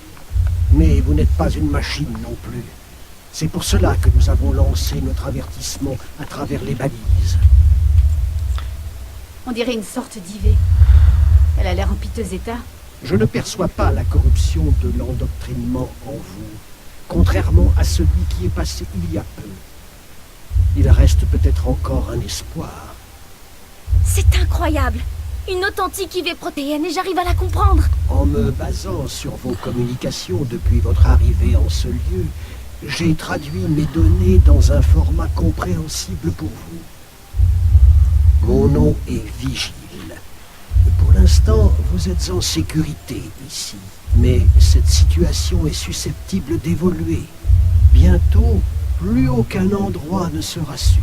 mais vous n'êtes pas une machine non plus. C'est pour cela que nous avons lancé notre avertissement à travers les balises. On dirait une sorte d'IV. Elle a l'air en piteux état. Je ne perçois pas la corruption de l'endoctrinement en vous, contrairement à celui qui est passé il y a peu. Il reste peut-être encore un espoir. C'est incroyable! Une authentique IV protéine et j'arrive à la comprendre! En me basant sur vos communications depuis votre arrivée en ce lieu, j'ai traduit mes données dans un format compréhensible pour vous. Mon nom est Vigile. Pour l'instant, vous êtes en sécurité ici. Mais cette situation est susceptible d'évoluer. Bientôt, plus aucun endroit ne sera sûr.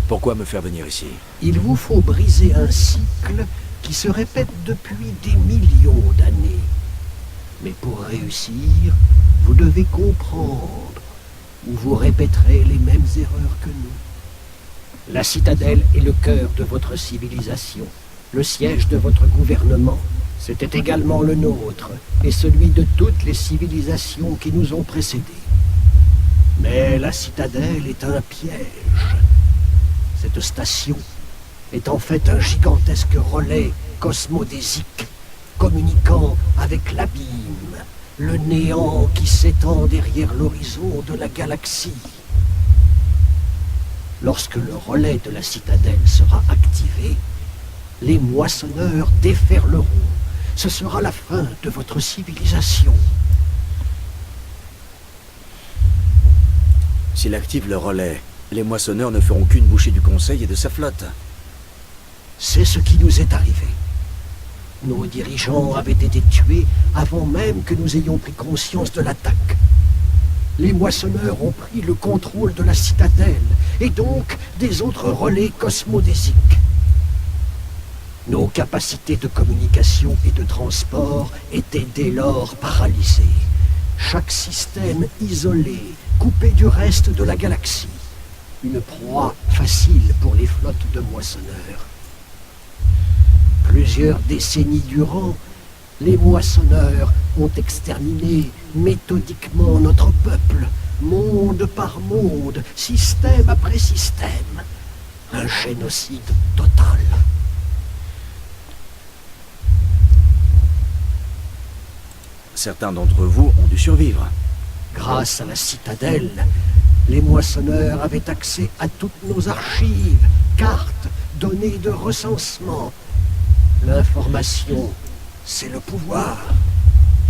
Pourquoi me faire venir ici? Il vous faut briser un cycle qui se répète depuis des millions d'années. Mais pour réussir, vous devez comprendre, ou vous répéterez les mêmes erreurs que nous. La citadelle est le cœur de votre civilisation, le siège de votre gouvernement. C'était également le nôtre, et celui de toutes les civilisations qui nous ont précédés. Mais la citadelle est un piège. Cette station est en fait un gigantesque relais cosmodésique, communiquant avec l'abîme, le néant qui s'étend derrière l'horizon de la galaxie. Lorsque le relais de la citadelle sera activé, les moissonneurs déferleront. Ce sera la fin de votre civilisation. S'il active le relais, les moissonneurs ne feront qu'une bouchée du Conseil et de sa flotte. C'est ce qui nous est arrivé. Nos dirigeants avaient été tués avant même que nous ayons pris conscience de l'attaque. Les moissonneurs ont pris le contrôle de la citadelle et donc des autres relais cosmodésiques. Nos capacités de communication et de transport étaient dès lors paralysées. Chaque système isolé, coupé du reste de la galaxie. Une proie facile pour les flottes de moissonneurs. Plusieurs décennies durant, les moissonneurs ont exterminé méthodiquement notre peuple, monde par monde, système après système. Un génocide total. Certains d'entre vous ont dû survivre. Grâce à la citadelle, les moissonneurs avaient accès à toutes nos archives, cartes, données de recensement. L'information, c'est le pouvoir.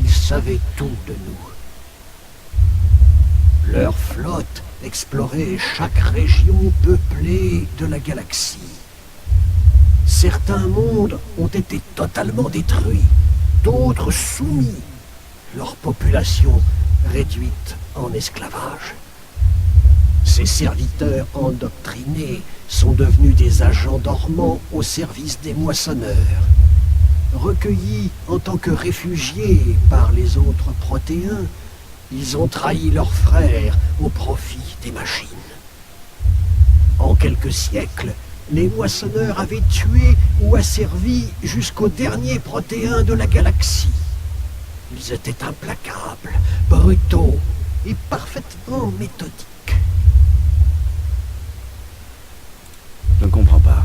Ils savaient tout de nous. Leur flotte explorait chaque région peuplée de la galaxie. Certains mondes ont été totalement détruits, d'autres soumis, leur population réduite en esclavage. Ces serviteurs endoctrinés sont devenus des agents dormants au service des moissonneurs. Recueillis en tant que réfugiés par les autres protéins, ils ont trahi leurs frères au profit des machines. En quelques siècles, les moissonneurs avaient tué ou asservi jusqu'au dernier protéin de la galaxie. Ils étaient implacables, brutaux et parfaitement méthodiques. Je ne comprends pas.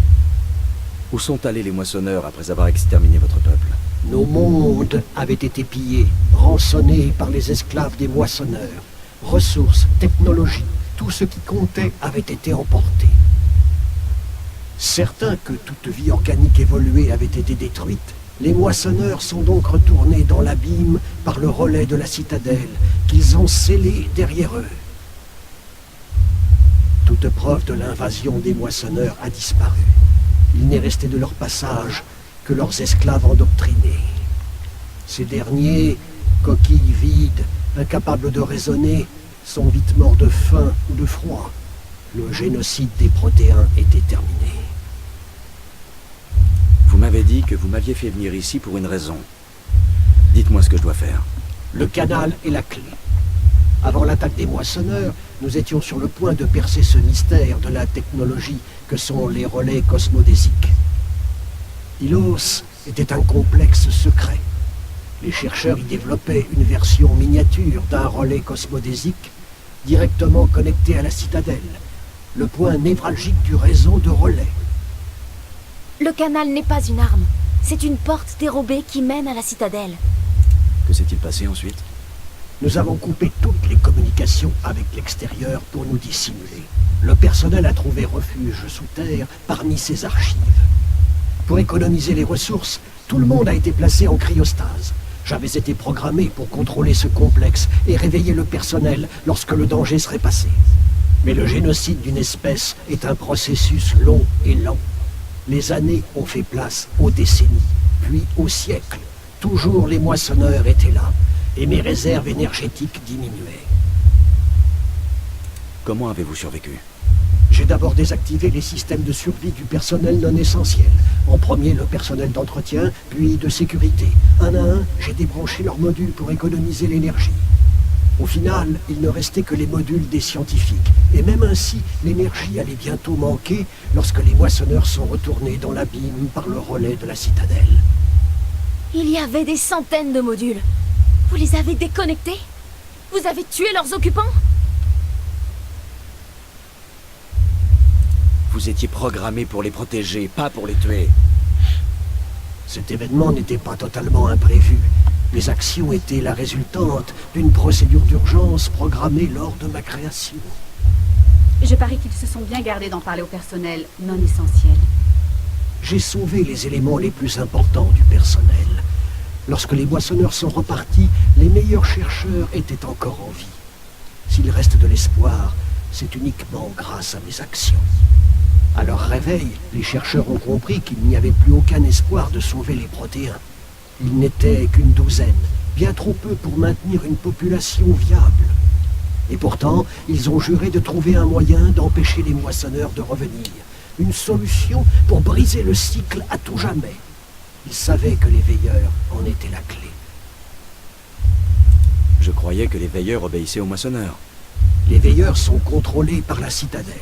Où sont allés les moissonneurs après avoir exterminé votre peuple? Nos mondes avaient été pillés, rançonnés par les esclaves des moissonneurs. Ressources, technologies, tout ce qui comptait avait été emporté. Certains que toute vie organique évoluée avait été détruite, les moissonneurs sont donc retournés dans l'abîme par le relais de la citadelle, qu'ils ont scellé derrière eux. Toute preuve de l'invasion des moissonneurs a disparu. Il n'est resté de leur passage que leurs esclaves endoctrinés. Ces derniers, coquilles vides, incapables de raisonner, sont vite morts de faim ou de froid. Le génocide des protéins était terminé. Vous m'avez dit que vous m'aviez fait venir ici pour une raison. Dites-moi ce que je dois faire. Le canal est la clé. Avant l'attaque des moissonneurs, nous étions sur le point de percer ce mystère de la technologie que sont les relais cosmodésiques. Ilos était un complexe secret. Les chercheurs y développaient une version miniature d'un relais cosmodésique directement connecté à la citadelle, le point névralgique du réseau de relais. Le canal n'est pas une arme. C'est une porte dérobée qui mène à la citadelle. Que s'est-il passé ensuite? Nous avons coupé toutes les communications avec l'extérieur pour nous dissimuler. Le personnel a trouvé refuge sous terre parmi ces archives. Pour économiser les ressources, tout le monde a été placé en cryostase. J'avais été programmé pour contrôler ce complexe et réveiller le personnel lorsque le danger serait passé. Mais le génocide d'une espèce est un processus long et lent. Les années ont fait place aux décennies, puis aux siècles. Toujours les moissonneurs étaient là, et mes réserves énergétiques diminuaient. Comment avez-vous survécu? J'ai d'abord désactivé les systèmes de survie du personnel non essentiel. En premier, le personnel d'entretien, puis de sécurité. Un à un, j'ai débranché leurs modules pour économiser l'énergie. Au final, il ne restait que les modules des scientifiques. Et même ainsi, l'énergie allait bientôt manquer lorsque les moissonneurs sont retournés dans l'abîme par le relais de la citadelle. Il y avait des centaines de modules. Vous les avez déconnectés? Vous avez tué leurs occupants? Vous étiez programmé pour les protéger, pas pour les tuer. Cet événement n'était pas totalement imprévu. Mes actions étaient la résultante d'une procédure d'urgence programmée lors de ma création. Je parie qu'ils se sont bien gardés d'en parler au personnel non essentiel. J'ai sauvé les éléments les plus importants du personnel. Lorsque les moissonneurs sont repartis, les meilleurs chercheurs étaient encore en vie. S'il reste de l'espoir, c'est uniquement grâce à mes actions. À leur réveil, les chercheurs ont compris qu'il n'y avait plus aucun espoir de sauver les protéins. Ils n'étaient qu'une douzaine, bien trop peu pour maintenir une population viable. Et pourtant, ils ont juré de trouver un moyen d'empêcher les moissonneurs de revenir. Une solution pour briser le cycle à tout jamais. Ils savaient que les veilleurs en étaient la clé. Je croyais que les veilleurs obéissaient aux moissonneurs. Les veilleurs sont contrôlés par la citadelle.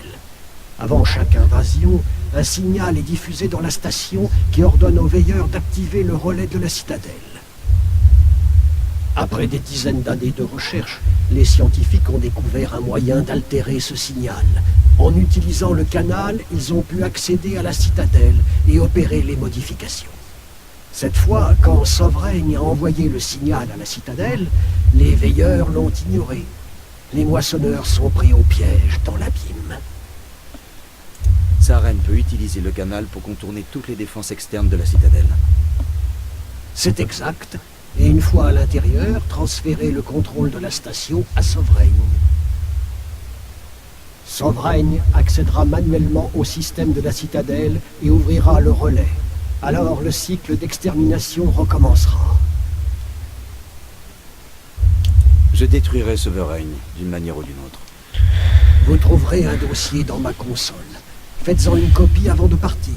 Avant chaque invasion, un signal est diffusé dans la station qui ordonne aux veilleurs d'activer le relais de la citadelle. Après des dizaines d'années de recherche, les scientifiques ont découvert un moyen d'altérer ce signal. En utilisant le canal, ils ont pu accéder à la citadelle et opérer les modifications. Cette fois, quand Sovereign a envoyé le signal à la citadelle, les veilleurs l'ont ignoré. Les moissonneurs sont pris au piège dans l'abîme. Saren peut utiliser le canal pour contourner toutes les défenses externes de la citadelle. C'est exact. Et une fois à l'intérieur, transférer le contrôle de la station à Sovereign. Sovereign accédera manuellement au système de la citadelle et ouvrira le relais. Alors le cycle d'extermination recommencera. Je détruirai Sovereign d'une manière ou d'une autre. Vous trouverez un dossier dans ma console. Faites-en une copie avant de partir.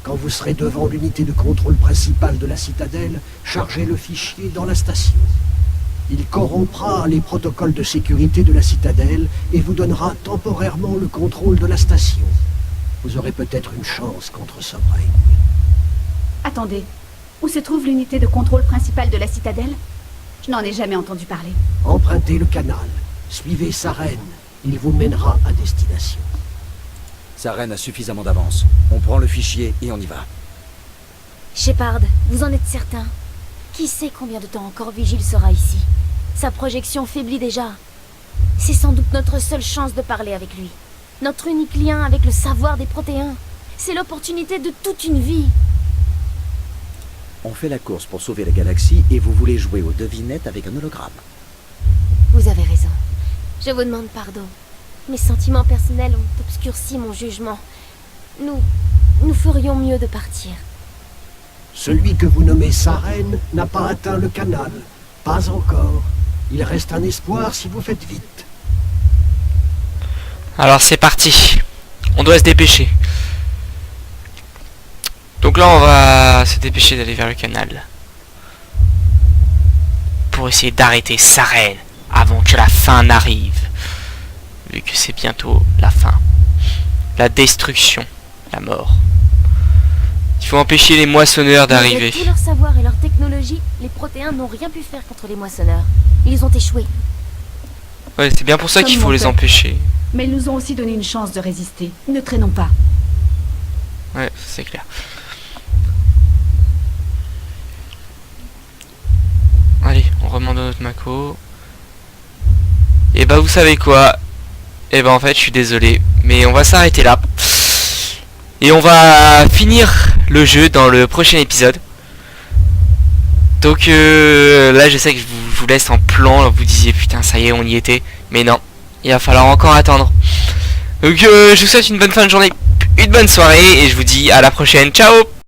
Quand vous serez devant l'unité de contrôle principale de la citadelle, chargez le fichier dans la station. Il corrompra les protocoles de sécurité de la citadelle et vous donnera temporairement le contrôle de la station. Vous aurez peut-être une chance contre Sovereign. Attendez, où se trouve l'unité de contrôle principale de la citadelle? Je n'en ai jamais entendu parler. Empruntez le canal. Suivez Saren. Il vous mènera à destination. Saren a suffisamment d'avance. On prend le fichier et on y va. Shepard, vous en êtes certain? Qui sait combien de temps encore Vigile sera ici? Sa projection faiblit déjà. C'est sans doute notre seule chance de parler avec lui. Notre unique lien avec le savoir des protéins. C'est l'opportunité de toute une vie. On fait la course pour sauver la galaxie et vous voulez jouer aux devinettes avec un hologramme. Vous avez raison. Je vous demande pardon. Mes sentiments personnels ont obscurci mon jugement. Nous ferions mieux de partir. Celui que vous nommez Saren n'a pas atteint le canal. Pas encore. Il reste un espoir si vous faites vite. Alors c'est parti. On doit se dépêcher. Donc là on va se dépêcher d'aller vers le canal. Pour essayer d'arrêter Saren avant que la fin n'arrive. Vu que c'est bientôt la fin. La destruction. La mort. Il faut empêcher les moissonneurs d'arriver. Malgré tout leur savoir et leur technologie, les protéins n'ont rien pu faire contre les moissonneurs. Ils ont échoué. Ouais, c'est bien pour ça qu'il faut les empêcher. Mais ils nous ont aussi donné une chance de résister. Ne traînons pas. Ouais, c'est clair. Allez, on remonte dans notre Mako. Et bah vous savez quoi? Et bah en fait je suis désolé, mais on va s'arrêter là. Et on va finir le jeu dans le prochain épisode. Donc là je sais que je vous laisse en plan, vous disiez putain ça y est on y était. Mais non, il va falloir encore attendre. Donc je vous souhaite une bonne fin de journée, une bonne soirée et je vous dis à la prochaine, ciao.